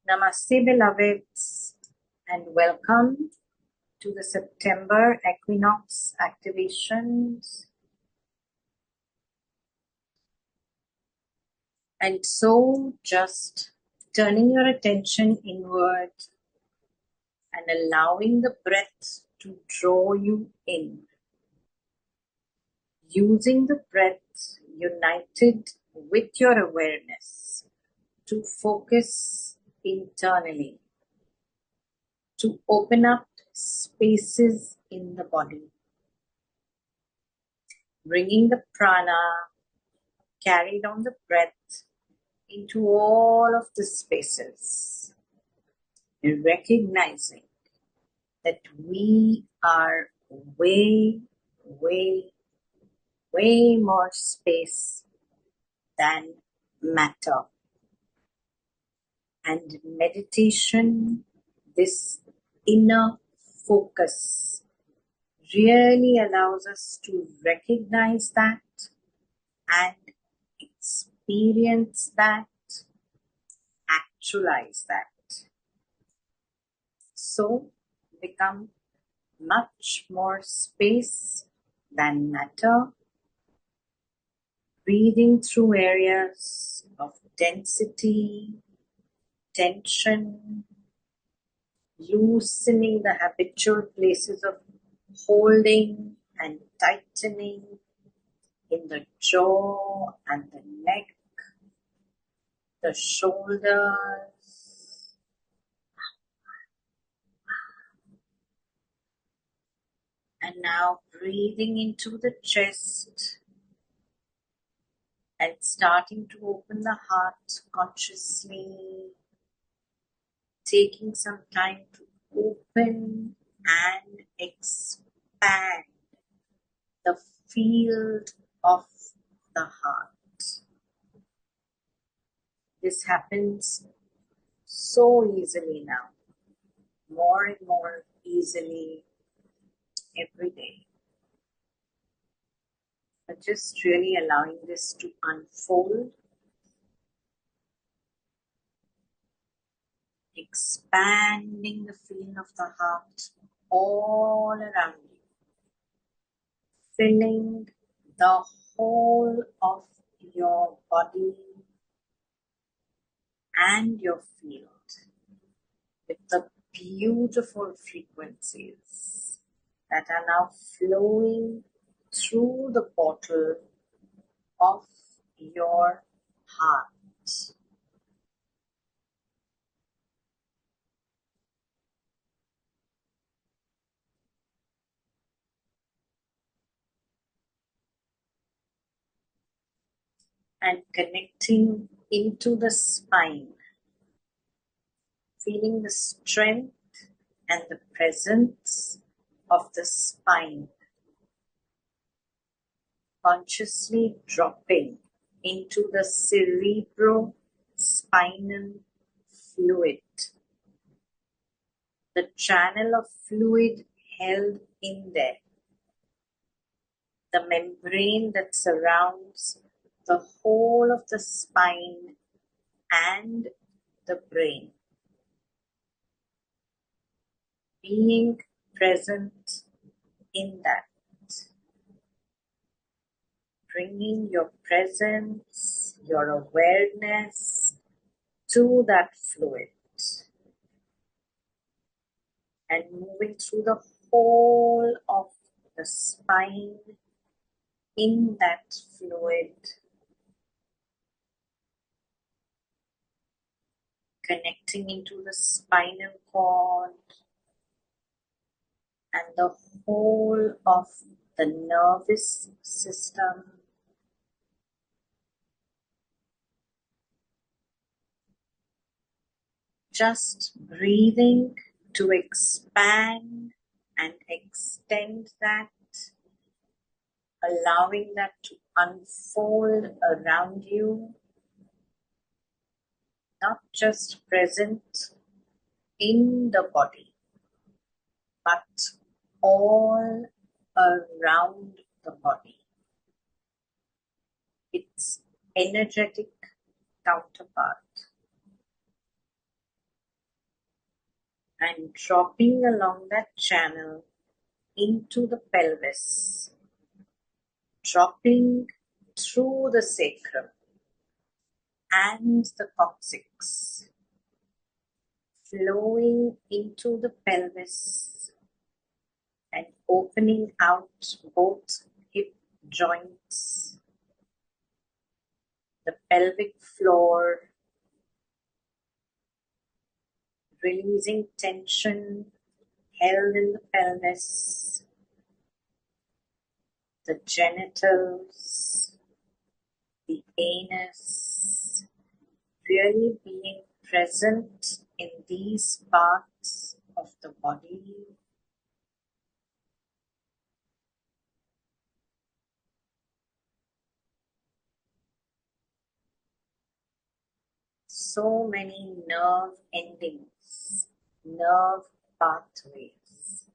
Namaste, beloveds, and welcome to the September Equinox activations. And so, just turning your attention inward and allowing the breath to draw you in, using the breath united with your awareness to focus internally, to open up spaces in the body, bringing the prana carried on the breath into all of the spaces, and recognizing that we are way, way, way more space than matter. And meditation, this inner focus, really allows us to recognize that and experience that, actualize that. So become much more space than matter, breathing through areas of density, tension, loosening the habitual places of holding and tightening in the jaw and the neck, the shoulders, and now breathing into the chest and starting to open the heart consciously, taking some time to open and expand the field of the heart. This happens so easily now, more and more easily every day. But just really allowing this to unfold, expanding the field of the heart all around you, filling the whole of your body and your field with the beautiful frequencies that are now flowing through the portal of your heart. And connecting into the spine, feeling the strength and the presence of the spine, consciously dropping into the cerebrospinal fluid, the channel of fluid held in there, the membrane that surrounds the whole of the spine and the brain, being present in that, bringing your presence, your awareness to that fluid and moving through the whole of the spine in that fluid, connecting into the spinal cord and the whole of the nervous system, just breathing to expand and extend that, allowing that to unfold around you, not just present in the body, but all around the body. Its energetic counterpart. and dropping along that channel into the pelvis, dropping through the sacrum and the coccyx, flowing into the pelvis and opening out both hip joints, the pelvic floor, releasing tension held in the pelvis, the genitals, the anus, really being present in these parts of the body. So many nerve endings, nerve pathways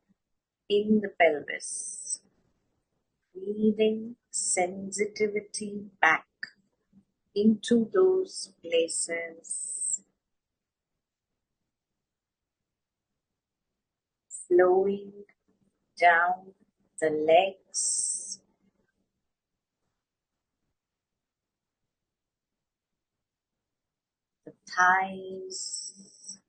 in the pelvis, breathing sensitivity back into those places, flowing down the legs, the thighs,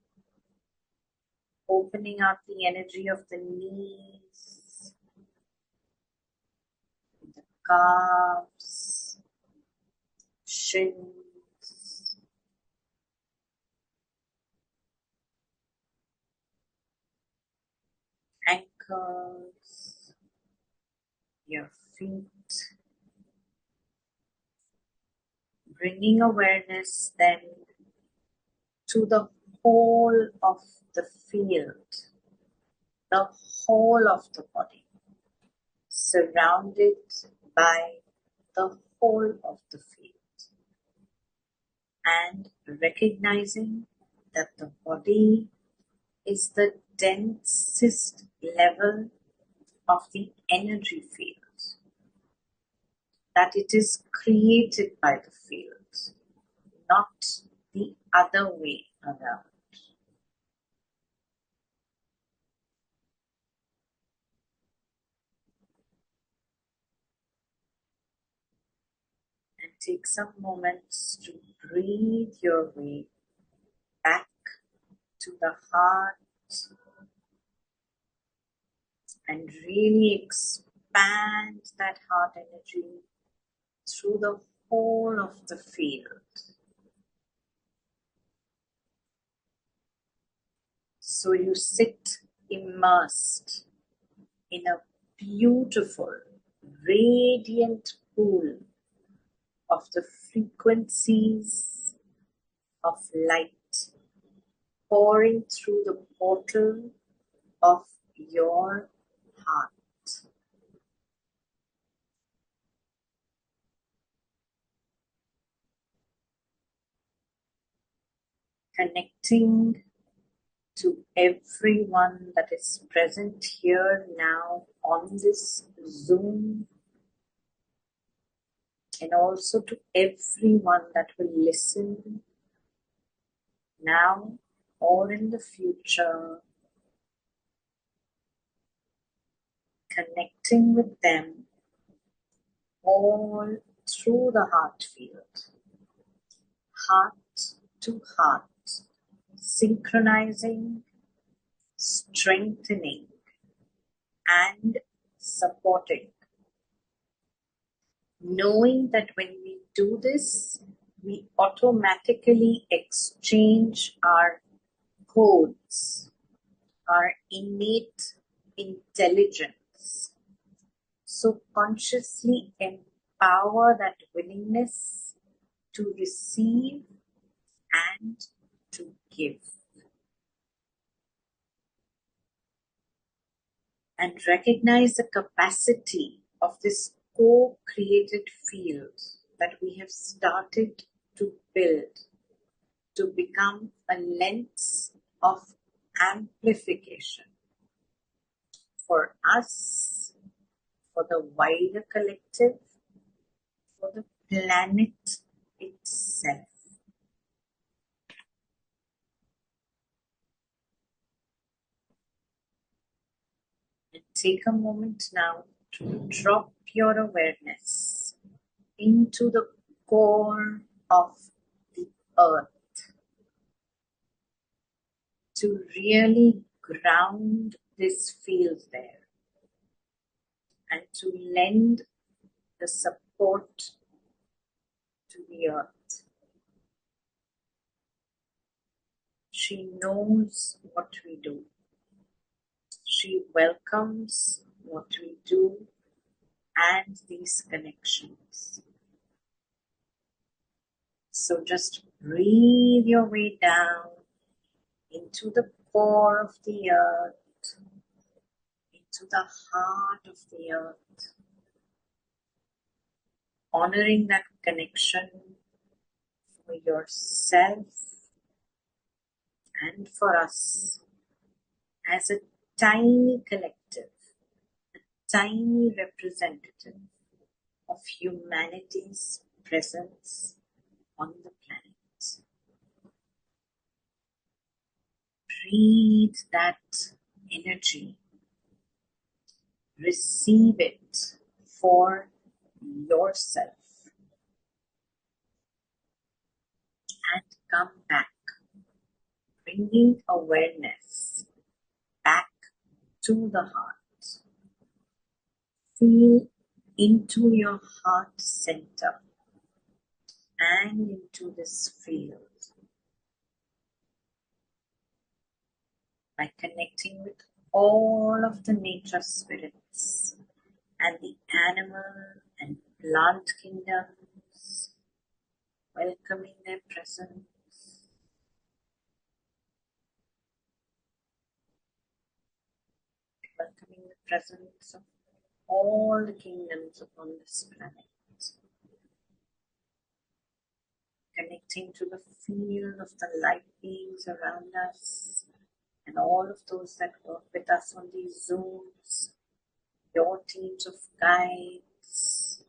opening up the energy of the knees, the calves, shins, ankles, your feet, bringing awareness then to the whole of the field, the whole of the body, surrounded by the whole of the field, and recognizing that the body is the densest level of the energy field, that it is created by the field, not the other way around. And take some moments to breathe your way back to the heart and really expand that heart energy through the whole of the field. So you sit immersed in a beautiful, radiant pool of the frequencies of light pouring through the portal of your heart. Connecting to everyone that is present here now on this Zoom, and also to everyone that will listen now or in the future, connecting with them all through the heart field, heart to heart, synchronizing, strengthening, and supporting. Knowing that when we do this, we automatically exchange our codes, our innate intelligence. So consciously empower that willingness to receive and to give. And recognize the capacity of this co-created field that we have started to build to become a lens of amplification for us, for the wider collective, for the planet itself. take a moment now to drop your awareness into the core of the earth, to really ground this field there and to lend the support to the earth. She knows what we do. She welcomes what we do and these connections. So just breathe your way down into the core of the earth, into the heart of the earth, honoring that connection for yourself and for us as a tiny collective, a tiny representative of humanity's presence on the planet. Breathe that energy, receive it for yourself, and come back, bringing awareness back to the heart. Feel into your heart center and into this field by connecting with all of the nature spirits and the animal and plant kingdoms, welcoming their presence, welcoming the presence of all the kingdoms upon this planet, connecting to the field of the light beings around us and all of those that work with us on these Zooms, your teams of guides,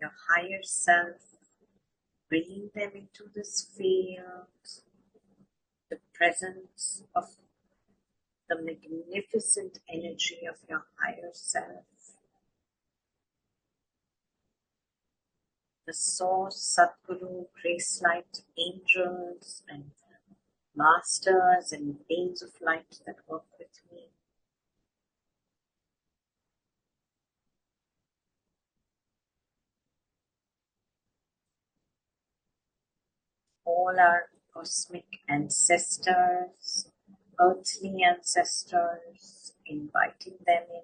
your higher self, bringing them into this field, the presence of the magnificent energy of your higher self, the source, Sadguru, grace light, angels and masters and beings of light that work with me. All our cosmic ancestors, earthly ancestors, inviting them in.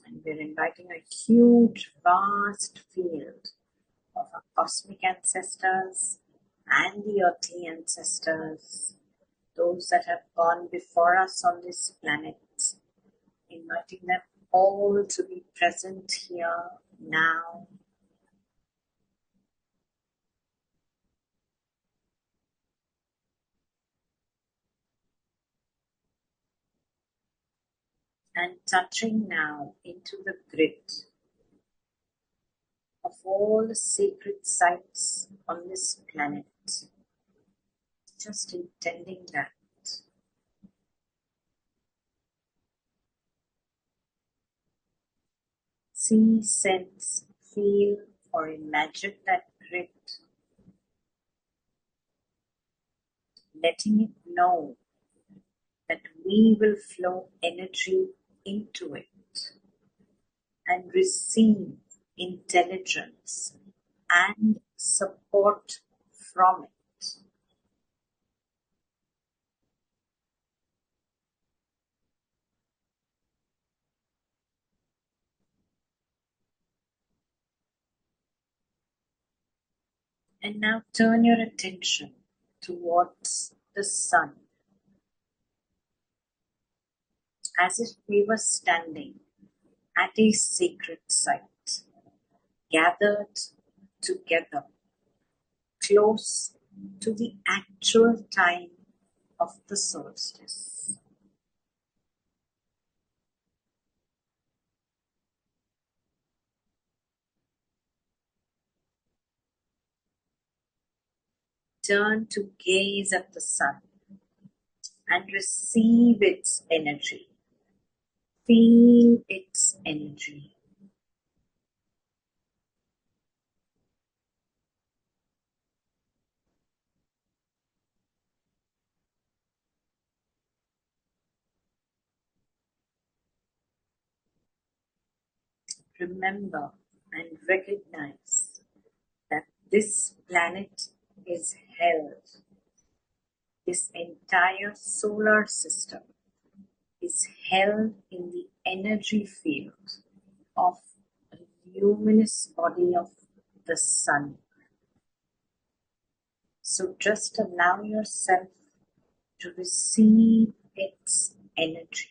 And we're inviting a huge, vast field of our cosmic ancestors and the earthly ancestors, those that have gone before us on this planet, inviting them all to be present here now. And touching now into the grid of all the sacred sites on this planet, just intending that. See, sense, feel, or imagine that grid, letting it know that we will flow energy into it and receive intelligence and support from it. And now turn your attention towards the sun, as if we were standing at a sacred site, gathered together, close to the actual time of the solstice. turn to gaze at the sun and receive its energy. Feel its energy. Remember and recognize that this planet is held, this entire solar system is held in the energy field of a luminous body of the sun. So just allow yourself to receive its energy.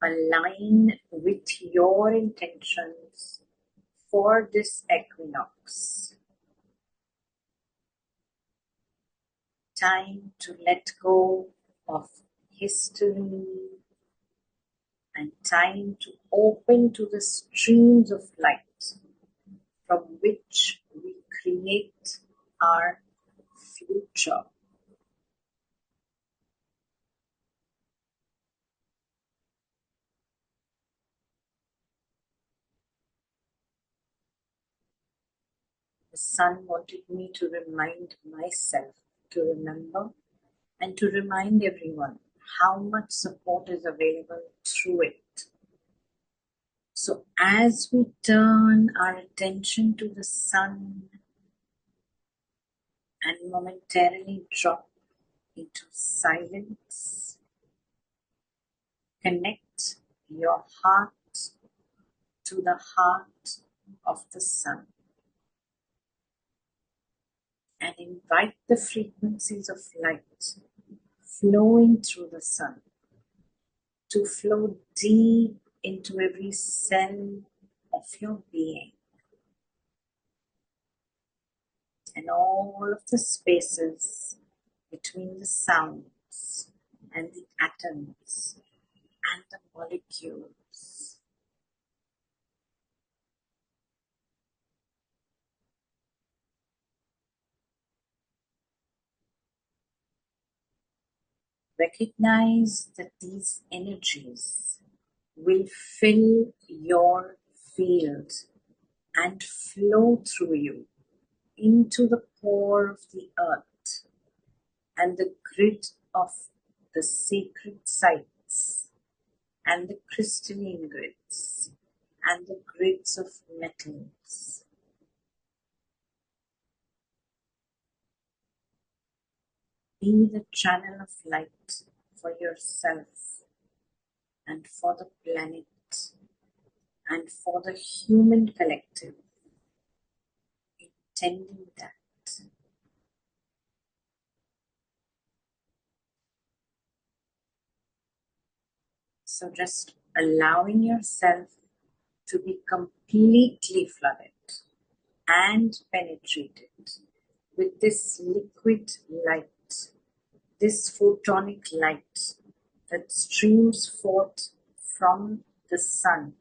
Align with your intentions for this equinox. Time to let go of history and time to open to the streams of light from which we create our future. The sun wanted me to remind myself to remember and to remind everyone how much support is available through it. So, as we turn our attention to the sun and momentarily drop into silence, connect your heart to the heart of the sun and invite the frequencies of light flowing through the sun to flow deep into every cell of your being and all of the spaces between the sounds and the atoms and the molecules. Recognize that these energies will fill your field and flow through you into the core of the earth and the grid of the sacred sites and the crystalline grids and the grids of metals. Be the channel of light for yourself and for the planet and for the human collective, intending that. So just allowing yourself to be completely flooded and penetrated with this liquid light, this photonic light that streams forth from the sun,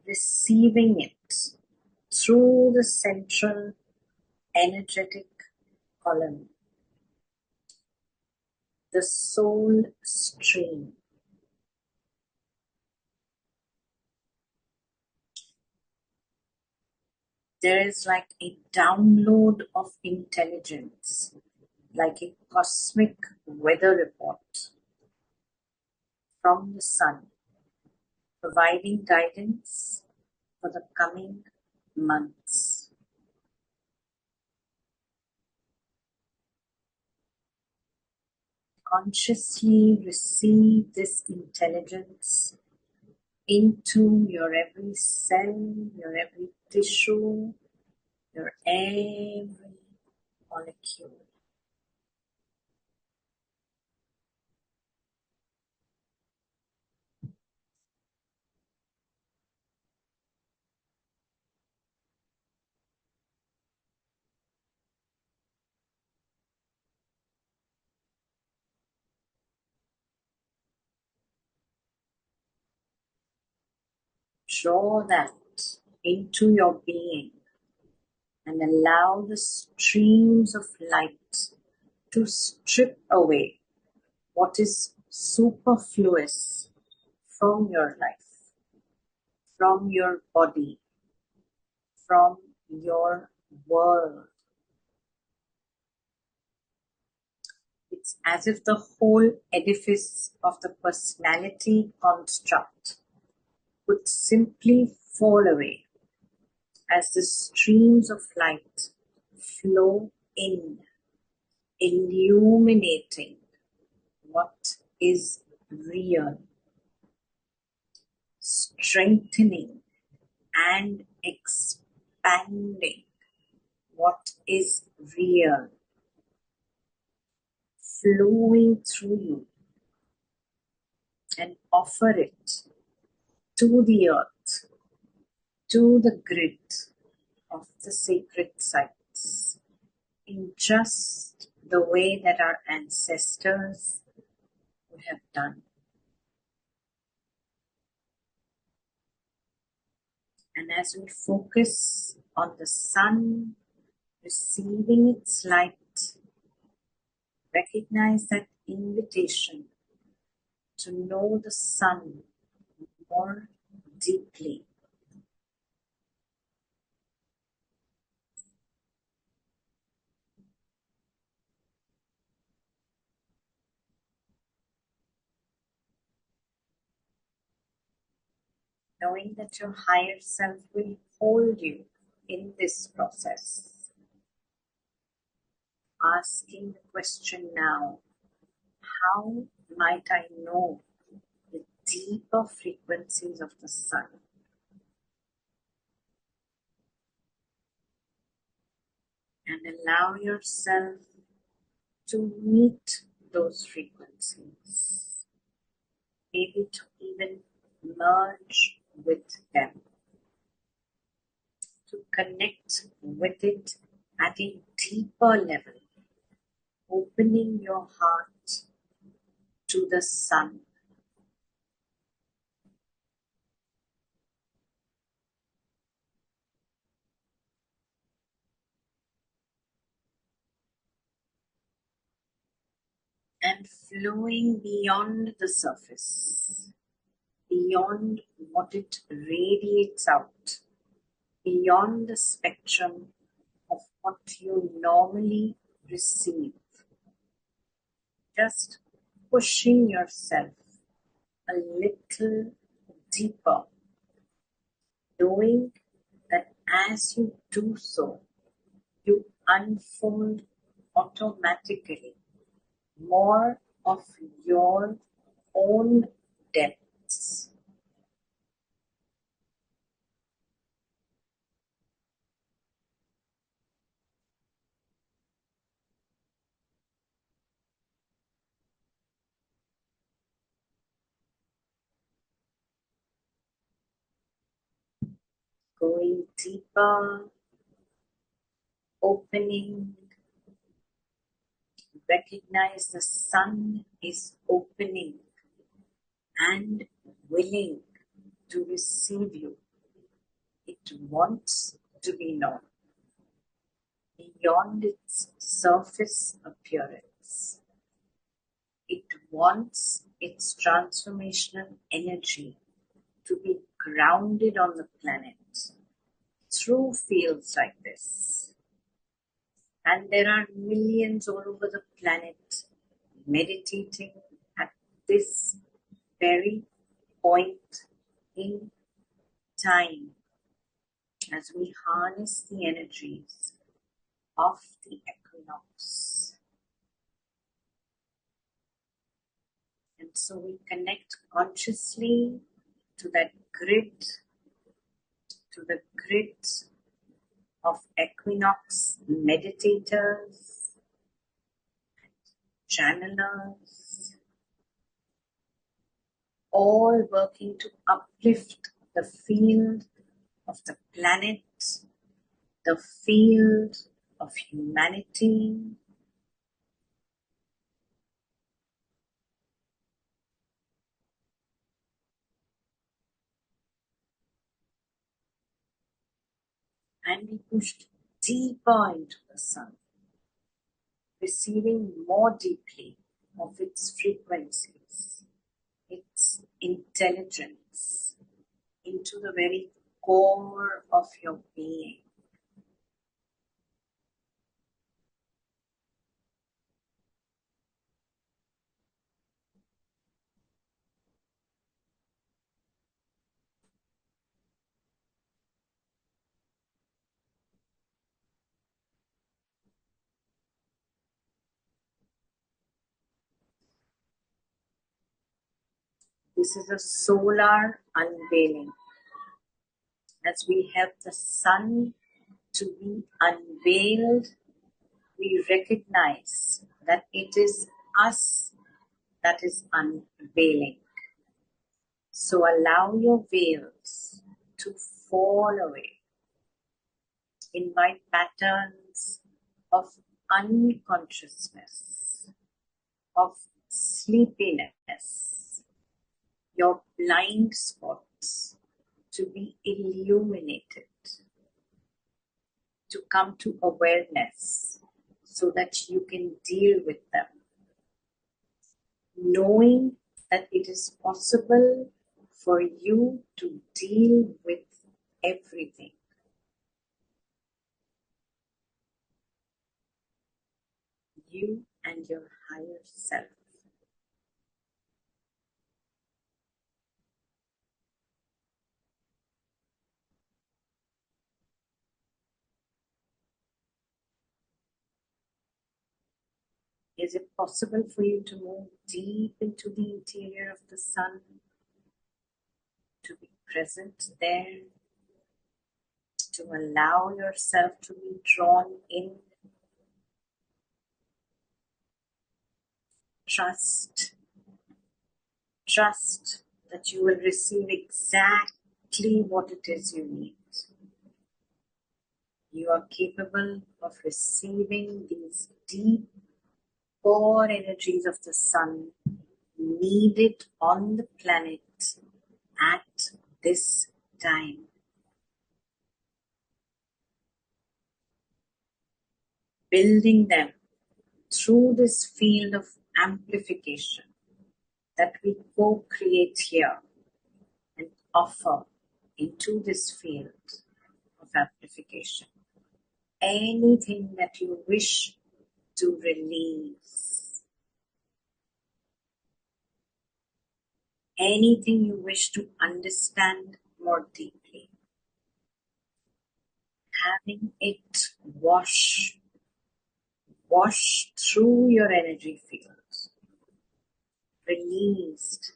receiving it through the central energetic column, the soul stream. There is like a download of intelligence, like a cosmic weather report from the sun, providing guidance for the coming months. Consciously receive this intelligence into your every cell, your every tissue, your every molecule. Draw that into your being and allow the streams of light to strip away what is superfluous from your life, from your body, from your world. It's as if the whole edifice of the personality construct would simply fall away as the streams of light flow in, illuminating what is real, strengthening and expanding what is real, flowing through you, and offer it to the earth, to the grid of the sacred sites, in just the way that our ancestors would have done. And as we focus on the sun receiving its light, recognize that invitation to know the sun more deeply. Knowing that your higher self will hold you in this process. Asking the question now, how might I know the deeper frequencies of the sun? And allow yourself to meet those frequencies, maybe to even merge with them, to connect with it at a deeper level, opening your heart to the sun. And flowing beyond the surface, beyond what it radiates out, beyond the spectrum of what you normally receive. Just pushing yourself a little deeper, knowing that as you do so, you unfold automatically more of your own depths. Going deeper, opening, recognize the sun is opening and willing to receive you. It wants to be known beyond its surface appearance. It wants its transformational energy to be grounded on the planet through fields like this. And there are millions all over the planet meditating at this very point in time as we harness the energies of the equinox. And so we connect consciously to that grid, to the grid of equinox meditators, channelers, all working to uplift the field of the planet, the field of humanity, and we pushed deeper into the sun, receiving more deeply of its frequencies, its intelligence into the very core of your being. This is a solar unveiling. As we help the sun to be unveiled, we recognize that it is us that is unveiling. So allow your veils to fall away. Invite patterns of unconsciousness, of sleepiness, your blind spots to be illuminated, to come to awareness so that you can deal with them, knowing that it is possible for you to deal with everything. You and your higher self. Is it possible for you to move deep into the interior of the sun, to be present there, to allow yourself to be drawn in? Trust that you will receive exactly what it is you need. You are capable of receiving these deep core energies of the sun needed on the planet at this time. Building them through this field of amplification that we co-create here and offer into this field of amplification. Anything that you wish to release, anything you wish to understand more deeply, having it wash through your energy fields, released,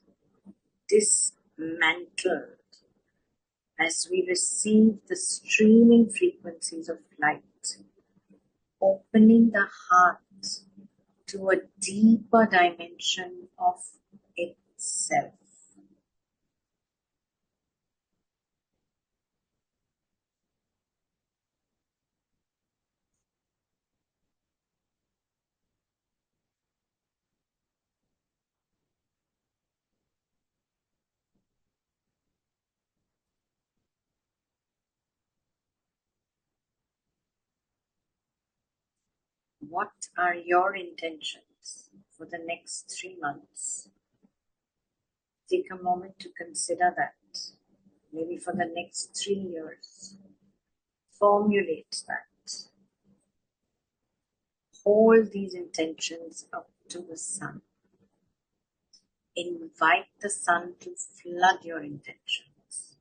dismantled, as we receive the streaming frequencies of light, opening the heart to a deeper dimension of itself. What are your intentions for the next 3 months? Take a moment to consider that. Maybe for the next 3 years. Formulate that. Hold these intentions up to the sun. Invite the sun to flood your intentions,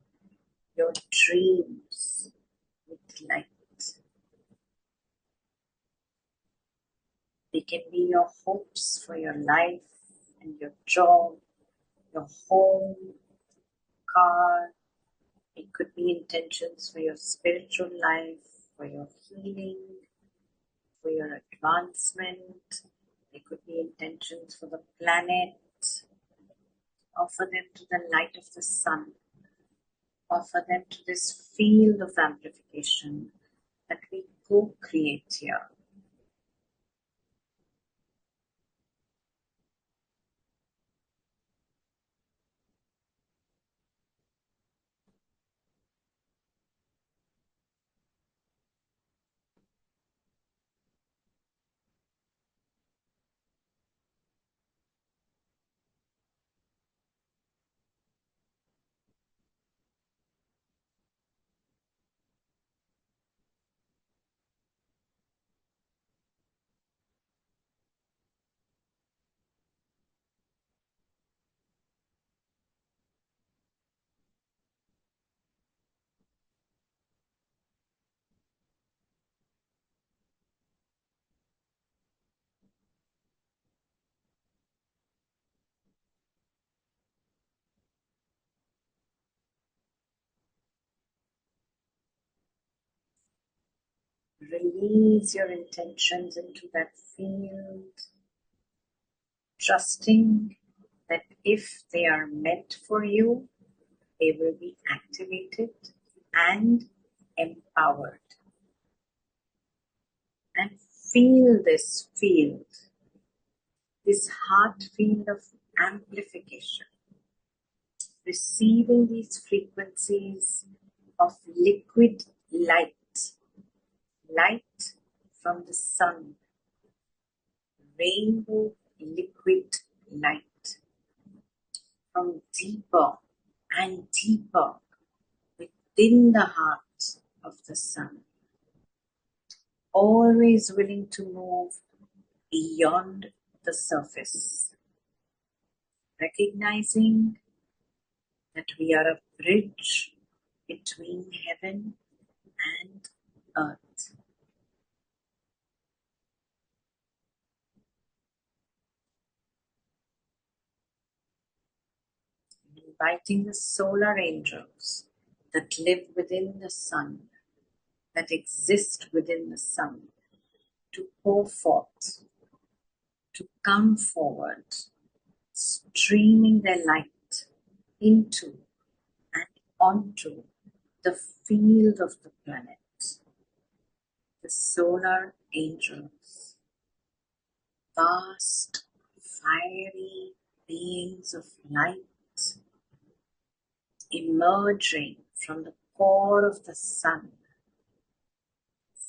your dreams with light. They can be your hopes for your life and your job, your home, car. It could be intentions for your spiritual life, for your healing, for your advancement. They could be intentions for the planet. Offer them to the light of the sun. Offer them to this field of amplification that we co-create here. Release your intentions into that field, trusting that if they are meant for you, they will be activated and empowered. And feel this field, this heart field of amplification, receiving these frequencies of liquid light, light from the sun, rainbow liquid light from deeper and deeper within the heart of the sun, always willing to move beyond the surface, recognizing that we are a bridge between heaven and earth. Inviting the solar angels that live within the sun, that exist within the sun, to pour forth, to come forward, streaming their light into and onto the field of the planet, the solar angels, vast, fiery beings of light emerging from the core of the sun,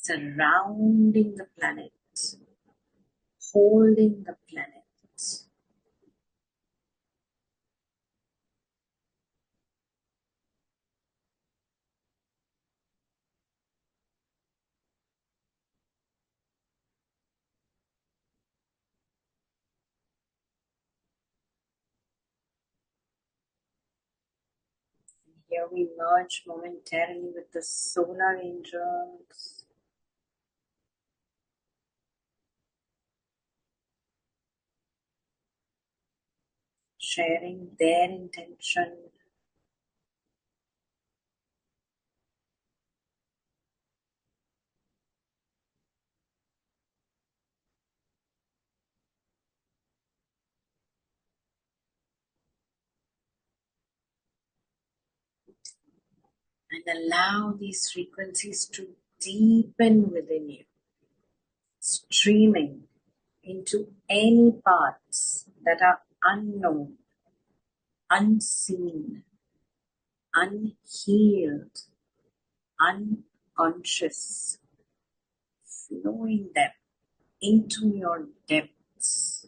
surrounding the planet, holding the planet. Here we merge momentarily with the solar angels, sharing their intention, and allow these frequencies to deepen within you, streaming into any parts that are unknown, unseen, unhealed, unconscious, flowing them into your depths.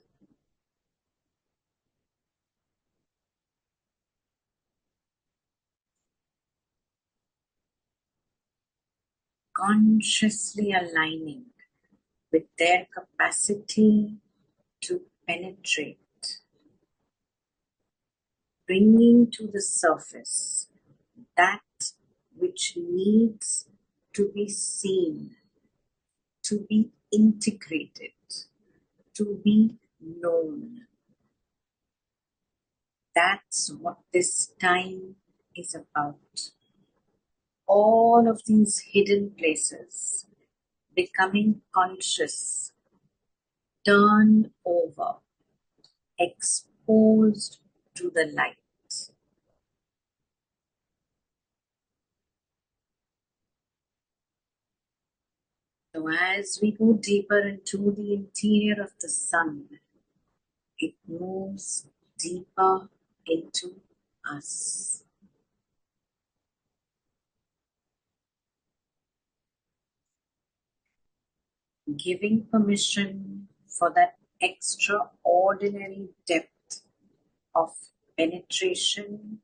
Consciously aligning with their capacity to penetrate, bringing to the surface that which needs to be seen, to be integrated, to be known. That's what this time is about. All of these hidden places becoming conscious, turned over, exposed to the light. So, as we go deeper into the interior of the sun, it moves deeper into us, giving permission for that extraordinary depth of penetration,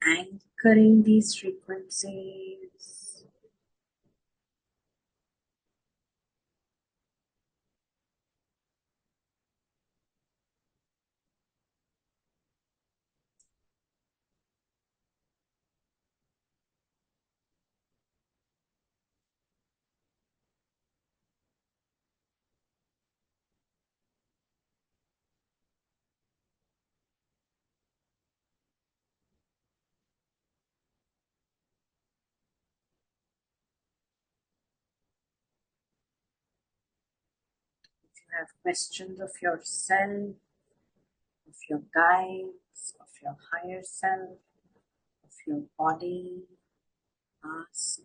anchoring these frequencies, You have questions of yourself, of your guides, of your higher self, of your body. Ask.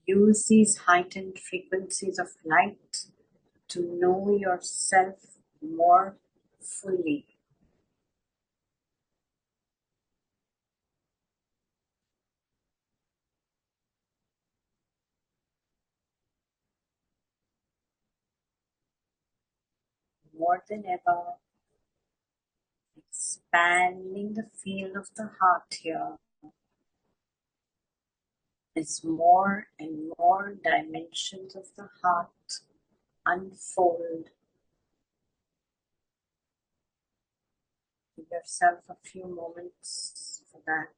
Use these heightened frequencies of light to know yourself more fully. More than ever, expanding the field of the heart here as more and more dimensions of the heart unfold. Give yourself a few moments for that.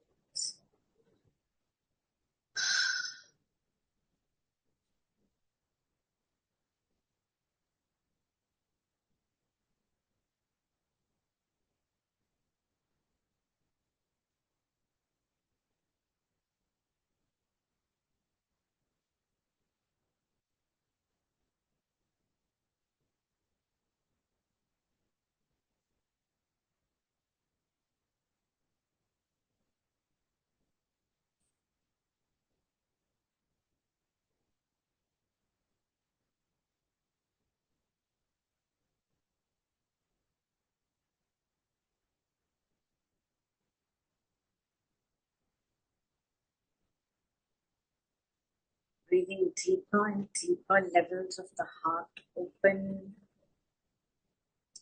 Breathing deeper and deeper levels of the heart open,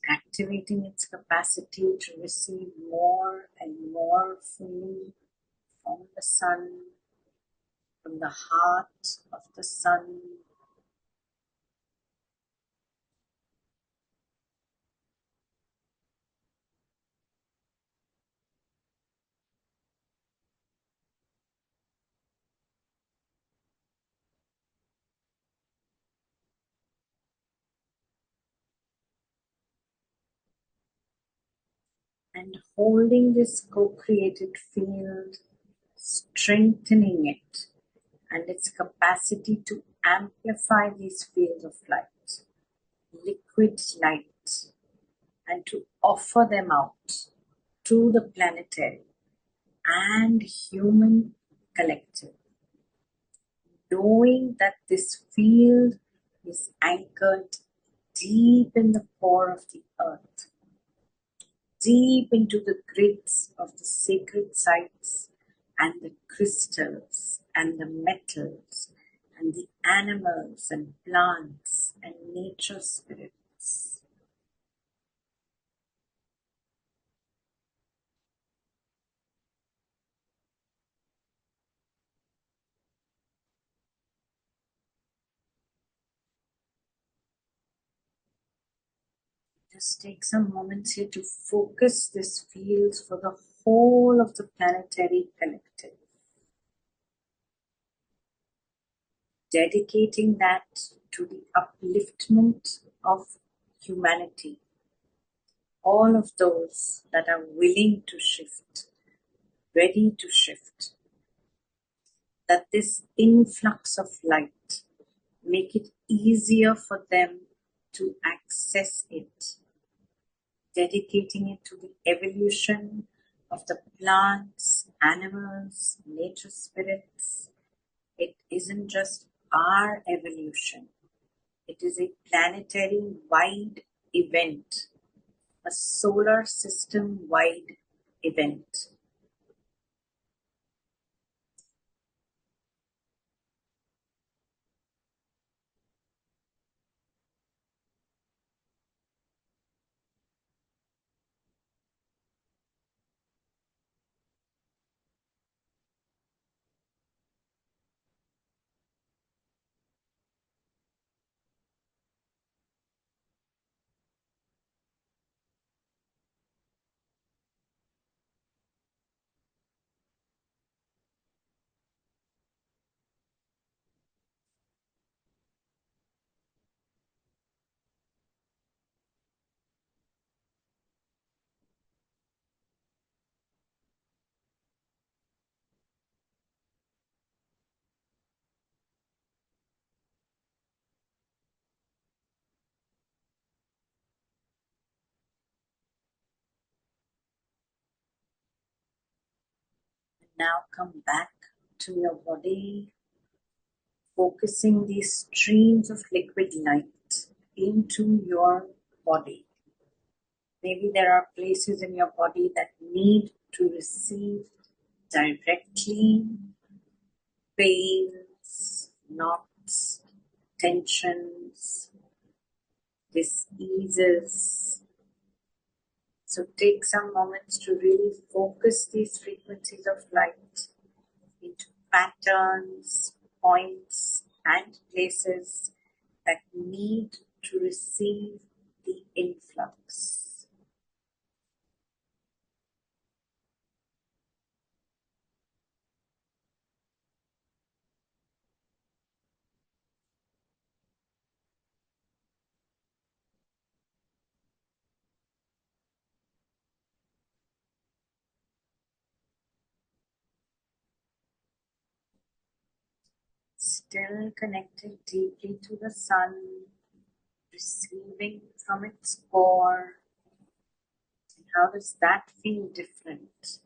activating its capacity to receive more and more fully from the sun, from the heart of the sun. And holding this co-created field, strengthening it and its capacity to amplify these fields of light, liquid light, and to offer them out to the planetary and human collective, knowing that this field is anchored deep in the core of the earth, deep into the grids of the sacred sites and the crystals and the metals and the animals and plants and nature spirits. Just take some moments here to focus this field for the whole of the planetary collective, dedicating that to the upliftment of humanity, all of those that are willing to shift, ready to shift, that this influx of light make it easier for them to access it, dedicating it to the evolution of the plants, animals, nature spirits. It isn't just our evolution, it is a planetary wide event, a solar system wide event. Now come back to your body, focusing these streams of liquid light into your body. Maybe there are places in your body that need to receive directly pains, knots, tensions, diseases. So take some moments to really focus these frequencies of light into patterns, points, and places that need to receive the influx. Still connected deeply to the sun, receiving from its core. And how does that feel different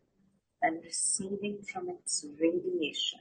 than receiving from its radiation?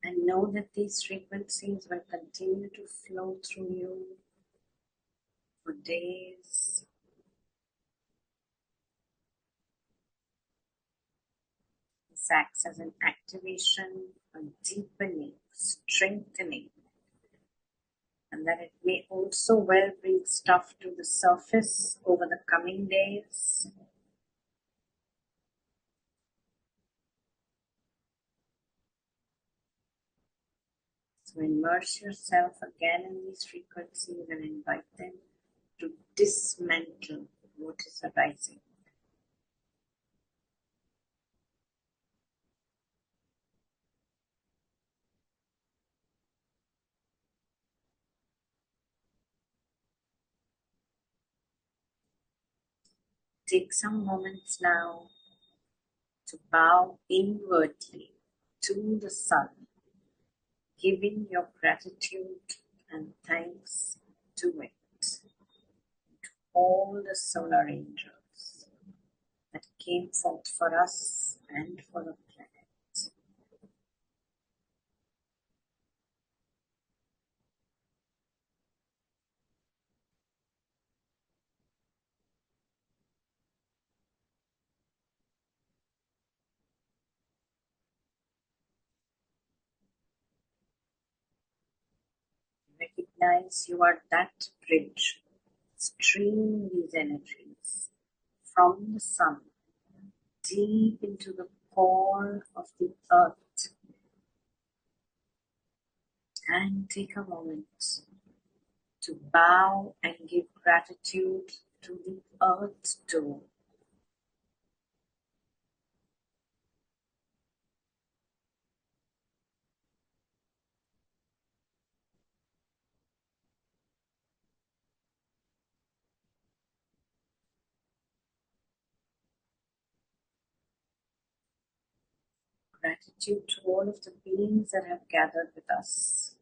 And know that these frequencies will continue to flow through you for days. This acts as an activation, a deepening, strengthening, and that it may also well bring stuff to the surface over the coming days. So immerse yourself again in these frequencies and invite them to dismantle what is arising. Take some moments now to bow inwardly to the sun, giving your gratitude and thanks to it, all the solar angels that came forth for us and for the planet. Recognize you are that bridge, streaming these energies from the sun deep into the core of the earth. And take a moment to bow and give gratitude to the earth too. Gratitude to all of the beings that have gathered with us,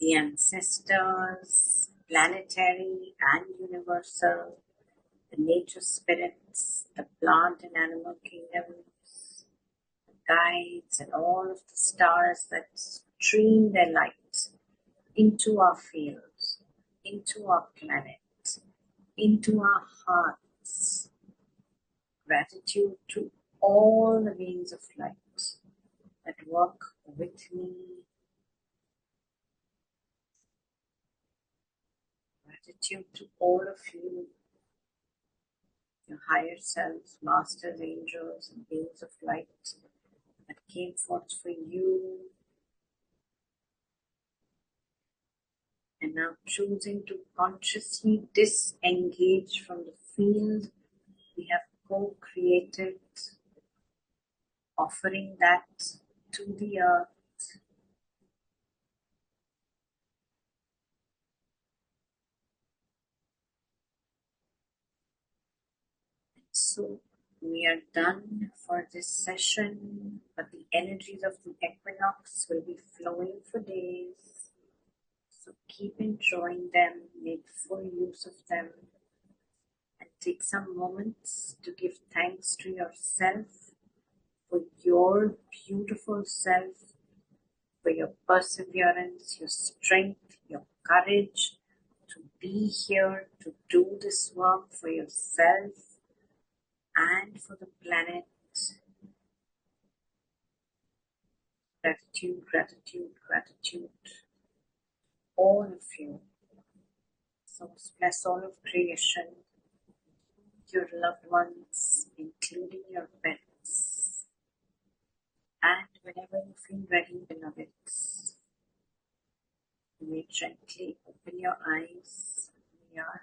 the ancestors, planetary and universal, the nature spirits, the plant and animal kingdoms, guides and all of the stars that stream their light into our fields, into our planet, into our hearts. Gratitude to all the beings of light that work with me. Gratitude to all of you, your higher selves, masters, angels, and beings of light that came forth for you and now choosing to consciously disengage from the field we have co-created, offering that to the earth. So we are done for this session, but the energies of the equinox will be flowing for days. So keep enjoying them, make full use of them, and take some moments to give thanks to yourself for your beautiful self, for your perseverance, your strength, your courage to be here, to do this work for yourself and for the planet. Gratitude, gratitude, gratitude, all of you. So bless all of creation, your loved ones, including your pets. And whenever you feel ready, beloveds, you may gently open your eyes. We are